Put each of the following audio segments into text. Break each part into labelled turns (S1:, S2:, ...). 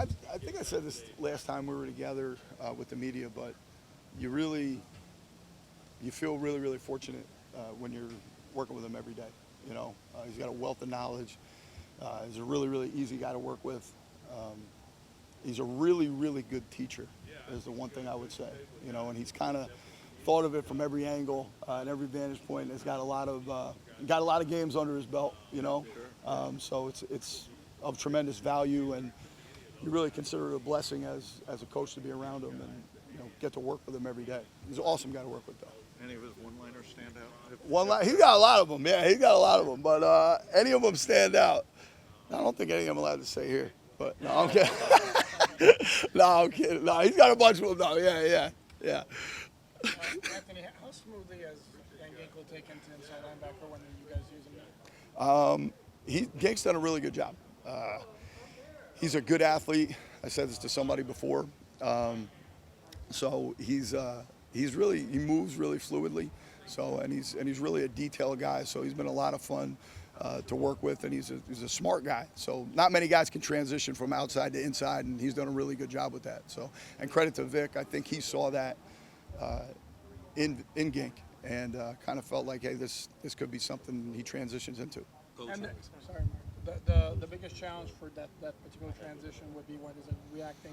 S1: I think I said this last time we were together with the media, but you feel really, really fortunate when you're working with him every day. You know, he's got a wealth of knowledge. He's a really, really easy guy to work with. He's a really, really good teacher is the one thing I would say. You know, and he's kind of thought of it from every angle and every vantage point. And he's got a lot of games under his belt. You know, so it's of tremendous value, and you really consider it a blessing as a coach to be around him and get to work with him every day. He's an awesome guy to work with, though.
S2: Any of his one-liners stand out?
S1: He got a lot of them. Yeah, he got a lot of them. But any of them stand out. I don't think any of them allowed to say here. But no, I'm kidding. No, I'm kidding. No, he's got a bunch of them. No, yeah.
S3: Anthony, how smoothly has Gankle taken to inside linebacker when you guys use him?
S1: Gank's done a really good job. He's a good athlete. I said this to somebody before. So he moves really fluidly. So and he's really a detailed guy. So he's been a lot of fun to work with, and he's a smart guy. So not many guys can transition from outside to inside, and he's done a really good job with that. So and credit to Vic, I think he saw that in Gink and kind of felt like, hey, this could be something he transitions into.
S3: And the biggest challenge for that particular transition would be what is it, reacting?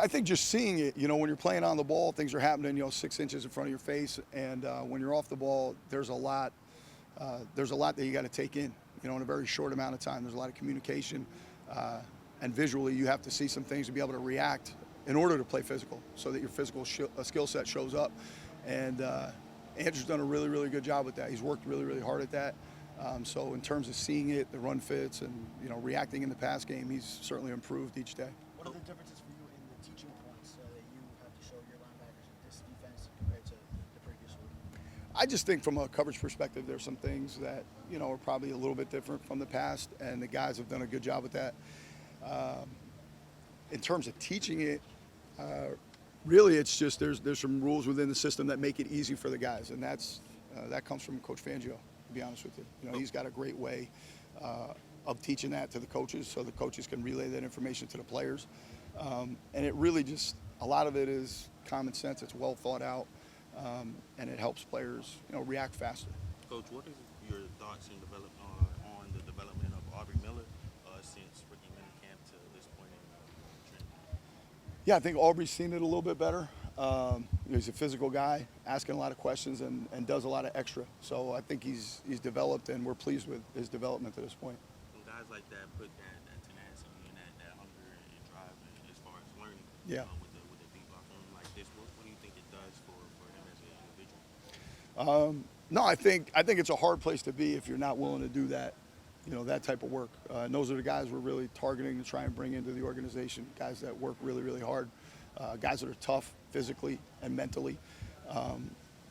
S1: I think just seeing it, when you're playing on the ball, things are happening, 6 inches in front of your face, and when you're off the ball, there's a lot that you got to take in, in a very short amount of time. There's a lot of communication, and visually you have to see some things to be able to react in order to play physical, so that your physical skill set shows up. And Andrew's done a really, really good job with that. He's worked really, really hard at that. So in terms of seeing it, the run fits, and reacting in the pass game, he's certainly improved each day.
S4: What are the differences for you in the teaching points that you have to show your linebackers in this defense compared to the previous week?
S1: I just think from a coverage perspective, there's some things that are probably a little bit different from the past, and the guys have done a good job with that. In terms of teaching it, really it's just there's some rules within the system that make it easy for the guys, and that comes from Coach Fangio. To be honest with you, he's got a great way of teaching that to the coaches, so the coaches can relay that information to the players. And it really just, a lot of it is common sense. It's well thought out, and it helps players, react faster.
S5: Coach, what is your thoughts on the development of Aubrey Miller since rookie minicamp to this point in training?
S1: Yeah, I think Aubrey's seen it a little bit better. He's a physical guy, asking a lot of questions, and does a lot of extra. So I think he's developed, and we're pleased with his development to this point.
S5: When guys like that put that tenacity and that hunger and drive as far as learning,
S1: yeah.
S5: With a deep locker room like this, what do you think it does for him as an individual?
S1: No, I think it's a hard place to be if you're not willing to do that, that type of work. And those are the guys we're really targeting to try and bring into the organization, guys that work really, really hard. Guys that are tough physically and mentally,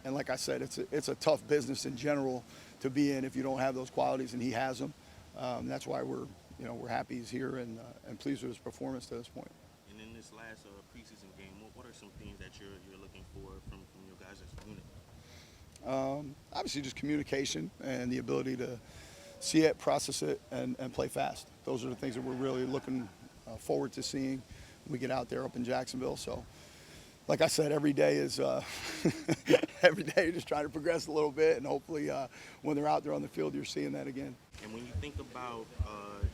S1: and like I said, it's a tough business in general to be in if you don't have those qualities, and he has them. That's why we're happy he's here and pleased with his performance to this point.
S5: And in this last preseason game, what are some things that you're looking for from your guys as a unit?
S1: Obviously, just communication and the ability to see it, process it, and play fast. Those are the things that we're really looking forward to seeing. We get out there up in Jacksonville. So, like I said, every day is every day you're just trying to progress a little bit, and hopefully when they're out there on the field, you're seeing that again.
S5: And when you think about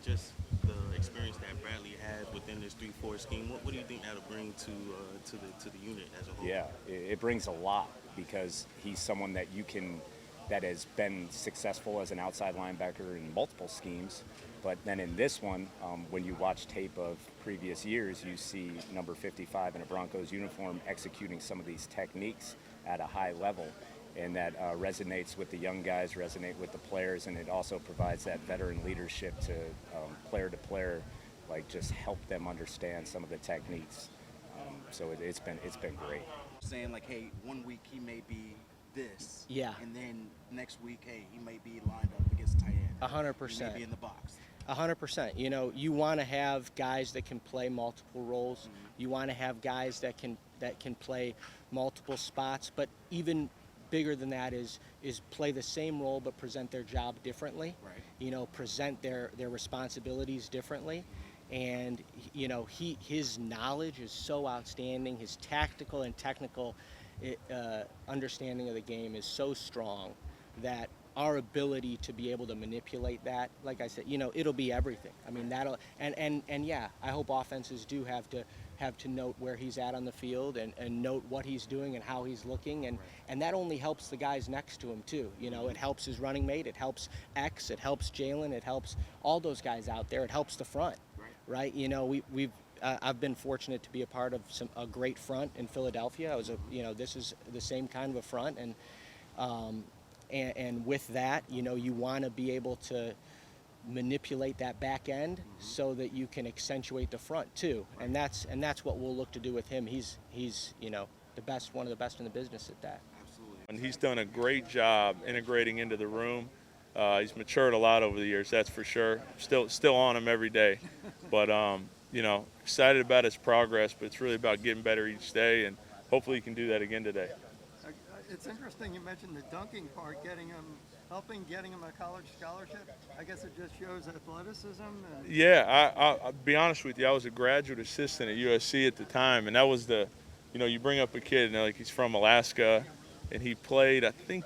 S5: just the experience that Bradley has within this 3-4 scheme, what do you think that'll bring to the unit as a whole?
S6: Yeah, it brings a lot, because he's someone that that has been successful as an outside linebacker in multiple schemes. But then in this one, when you watch tape of previous years, you see number 55 in a Broncos uniform executing some of these techniques at a high level. And that resonates with the young guys, resonate with the players, and it also provides that veteran leadership to player to player, like just help them understand some of the techniques. So it's been great.
S4: Saying like, hey, 1 week he may be this,
S7: yeah,
S4: and then next week, hey, he may be lined up against tight end.
S7: 100%.
S4: He may be in the box.
S7: 100%. You want to have guys that can play multiple roles. Mm-hmm. You want to have guys that can play multiple spots. But even bigger than that is play the same role but present their job differently.
S4: Right.
S7: Present their responsibilities differently. and his knowledge is so outstanding. His tactical and technical understanding of the game is so strong that our ability to be able to manipulate that, like I said, it'll be everything. I mean, that'll and yeah, I hope offenses do have to note where he's at on the field and note what he's doing and how he's looking, and that only helps the guys next to him too. It helps his running mate, it helps X, it helps Jalen, it helps all those guys out there. It helps the front, right? We've I've been fortunate to be a part of a great front in Philadelphia. This is the same kind of a front, and with that, you want to be able to manipulate that back end so that you can accentuate the front too, and that's what we'll look to do with him. He's the best, one of the best in the business at that.
S5: Absolutely.
S2: And he's done a great job integrating into the room. He's matured a lot over the years, that's for sure. Still on him every day, but excited about his progress. But it's really about getting better each day, and hopefully he can do that again today.
S8: It's interesting you mentioned the dunking part, getting him a college scholarship. I guess it just shows athleticism.
S2: Yeah, I'll be honest with you. I was a graduate assistant at USC at the time, and that was you bring up a kid, and like he's from Alaska, and he played, I think,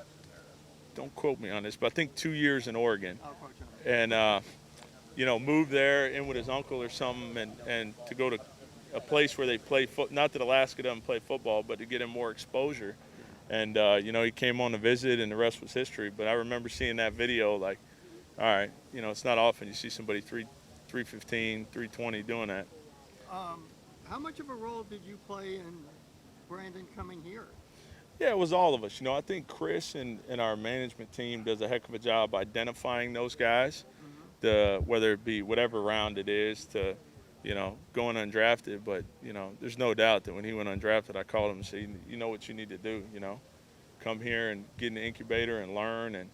S2: don't quote me on this, but I think 2 years in Oregon.
S8: I'll quote you on that.
S2: And moved there in with his uncle or something, and to go to a place where they play not that Alaska doesn't play football, but to get him more exposure. And, he came on to visit, and the rest was history. But I remember seeing that video, like, all right, it's not often you see somebody 315, 320 doing that.
S8: How much of a role did you play in Brandon coming here?
S2: Yeah, it was all of us. I think Chris and our management team does a heck of a job identifying those guys, whether it be whatever round it is to, going undrafted. But, there's no doubt that when he went undrafted, I called him and said, you know what you need to do, come here and get in the incubator and learn. And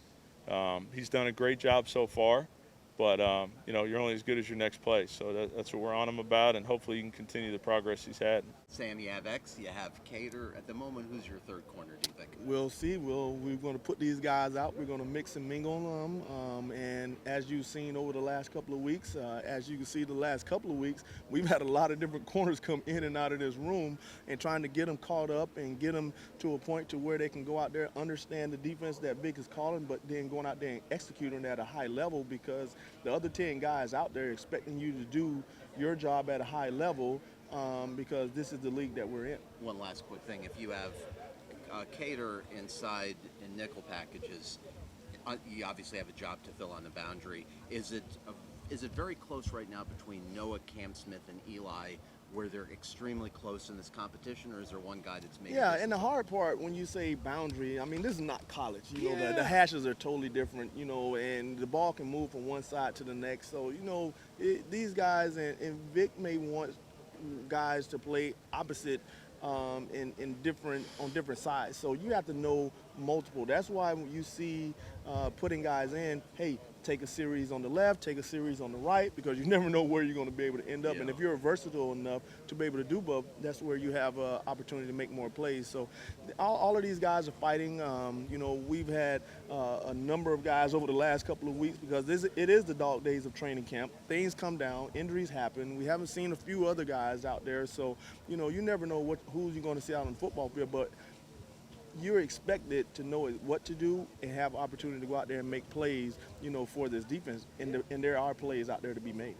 S2: he's done a great job so far. But, you're only as good as your next play. So that's what we're on him about, and hopefully he can continue the progress he's had.
S9: Sam, you have X, you have Cater. At the moment, who's your third corner, do you think?
S1: We'll see. We're going to put these guys out. We're going to mix and mingle them. And as you've seen over the last couple of weeks, we've had a lot of different corners come in and out of this room, and trying to get them caught up and get them to a point to where they can go out there, understand the defense that Vic is calling, but then going out there and executing at a high level, because the other 10 guys out there expecting you to do your job at a high level, because this is the league that we're in.
S9: One last quick thing. If you have Cater inside in nickel packages, you obviously have a job to fill on the boundary. Is it very close right now between Noah, Cam Smith, and Eli, where they're extremely close in this competition, or is there one guy that's maybe?
S1: Yeah, and the hard part when you say boundary, I mean, this is not college. The hashes are totally different, and the ball can move from one side to the next. So, these guys, and Vic may want guys to play opposite on different sides. So you have to know multiple. That's why when you see putting guys in, hey, take a series on the left, take a series on the right, because you never know where you're going to be able to end up.
S9: Yeah.
S1: And if you're versatile enough to be able to do both, that's where you have an opportunity to make more plays. So all of these guys are fighting. We've had a number of guys over the last couple of weeks, because it is the dog days of training camp. Things come down, injuries happen. We haven't seen a few other guys out there. So, you never know who you're going to see out on the football field. But you're expected to know what to do and have opportunity to go out there and make plays, for this defense. And there are plays out there to be made.